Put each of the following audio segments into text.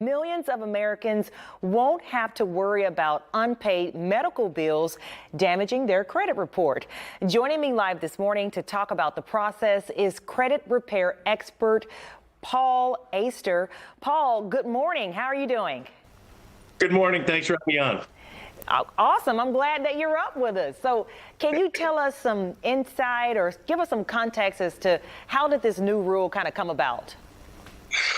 Millions of Americans won't have to worry about unpaid medical bills damaging their credit report. Joining me live this morning to talk about the process is credit repair expert Paul Oster. Paul, good morning. How are you doing? Good morning. Thanks for having me on. Awesome. I'm glad that you're up with us. So can you tell us some insight or give us some context as to how did this new rule kind of come about?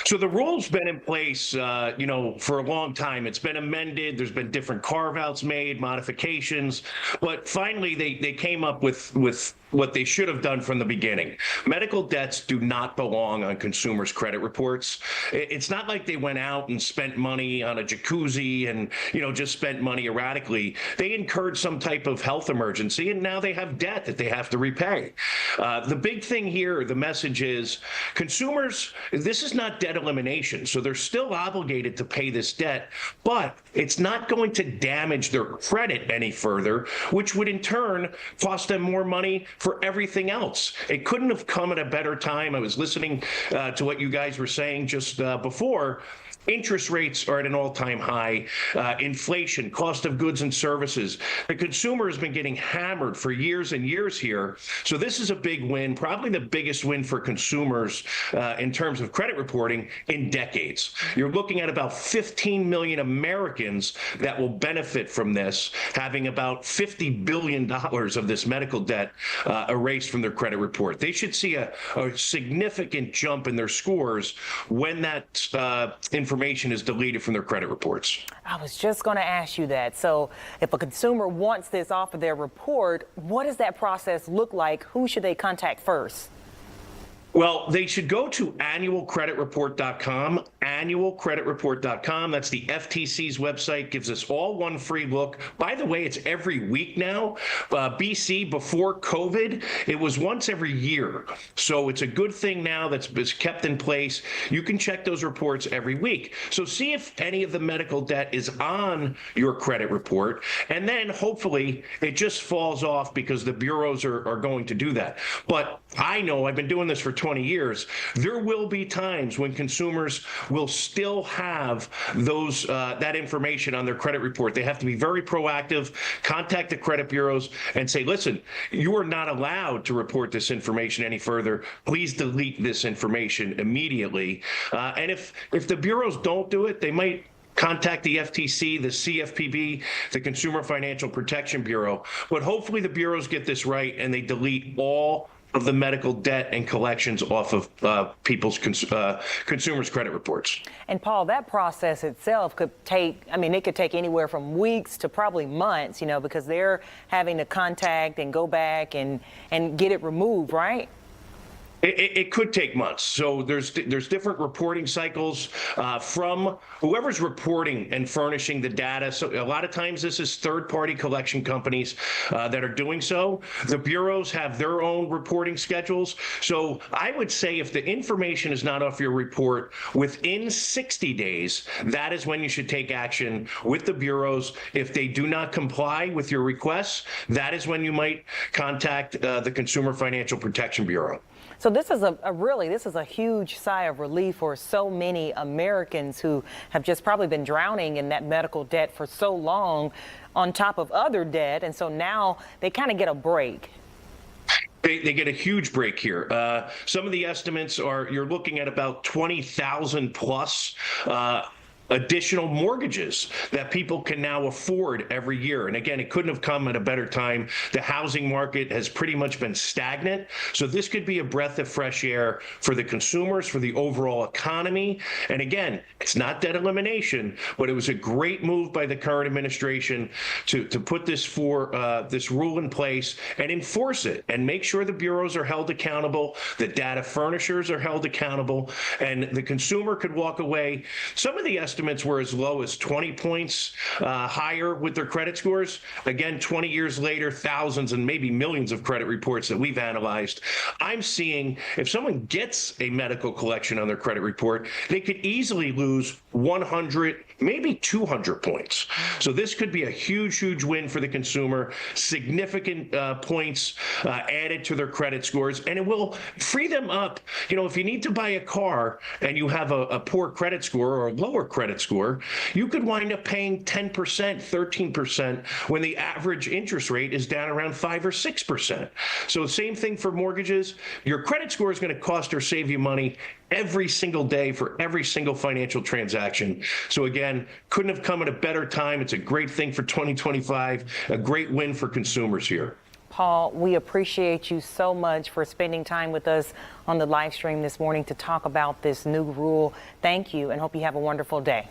So the rule's been in place, for a long time. It's been amended. There's been different carve-outs made, modifications, but finally they came up with what they should have done from the beginning. Medical debts do not belong on consumers' credit reports. It's not like they went out and spent money on a jacuzzi and, just spent money erratically. They incurred some type of health emergency, and now they have debt that they have to repay. The big thing here, the message is consumers, this is not debt elimination. So they're still obligated to pay this debt, but it's not going to damage their credit any further, which would in turn cost them more money for everything else. It couldn't have come at a better time. I was listening to what you guys were saying just before. Interest rates are at an all-time high. Inflation, cost of goods and services. The consumer has been getting hammered for years and years here. So this is a big win, probably the biggest win for consumers in terms of credit reporting in decades. You're looking at about 15 million Americans that will benefit from this, having about $50 billion of this medical debt erased from their credit report. They should see a significant jump in their scores when that information is deleted from their credit reports. I was just going to ask you that. So if a consumer wants this off of their report, what does that process look like? Who should they contact first? Well, they should go to annualcreditreport.com, annualcreditreport.com. That's the FTC's website, gives us all one free look. By the way, it's every week now. BC, before COVID, it was once every year. So it's a good thing now that's kept in place. You can check those reports every week. So see if any of the medical debt is on your credit report. And then hopefully it just falls off because the bureaus are going to do that. But I know I've been doing this for 20 years, there will be times when consumers will still have those that information on their credit report. They have to be very proactive, contact the credit bureaus and say, listen, you are not allowed to report this information any further. Please delete this information immediately. And if the bureaus don't do it, they might contact the FTC, the CFPB, the Consumer Financial Protection Bureau. But hopefully the bureaus get this right and they delete all of the medical debt and collections off of people's consumers' credit reports. And Paul, that process itself could take, it could take anywhere from weeks to probably months, because they're having to contact and go back and get it removed, right? It could take months. So there's different reporting cycles from whoever's reporting and furnishing the data. So a lot of times this is third-party collection companies that are doing so. The bureaus have their own reporting schedules. So I would say if the information is not off your report within 60 days, that is when you should take action with the bureaus. If they do not comply with your requests, that is when you might contact the Consumer Financial Protection Bureau. So this is a huge sigh of relief for so many Americans who have just probably been drowning in that medical debt for so long on top of other debt. And so now they kind of get a break. They get a huge break here. Some of the estimates are you're looking at about 20,000 plus additional mortgages that people can now afford every year. And again, it couldn't have come at a better time. The housing market has pretty much been stagnant. So this could be a breath of fresh air for the consumers, for the overall economy. And again, it's not debt elimination, but it was a great move by the current administration to put this rule in place and enforce it and make sure the bureaus are held accountable, the data furnishers are held accountable, and the consumer could walk away. Some of the estimates were as low as 20 points higher with their credit scores. Again, 20 years later, thousands and maybe millions of credit reports that we've analyzed. I'm seeing if someone gets a medical collection on their credit report, they could easily lose 100, maybe 200 points. So this could be a huge, huge win for the consumer, significant points added to their credit scores, and it will free them up. You know, if you need to buy a car and you have a poor credit score or a lower credit credit score, you could wind up paying 10%, 13% when the average interest rate is down around 5 or 6%. So same thing for mortgages. Your credit score is going to cost or save you money every single day for every single financial transaction. So again, couldn't have come at a better time. It's a great thing for 2025, a great win for consumers here. Paul, we appreciate you so much for spending time with us on the live stream this morning to talk about this new rule. Thank you, and hope you have a wonderful day.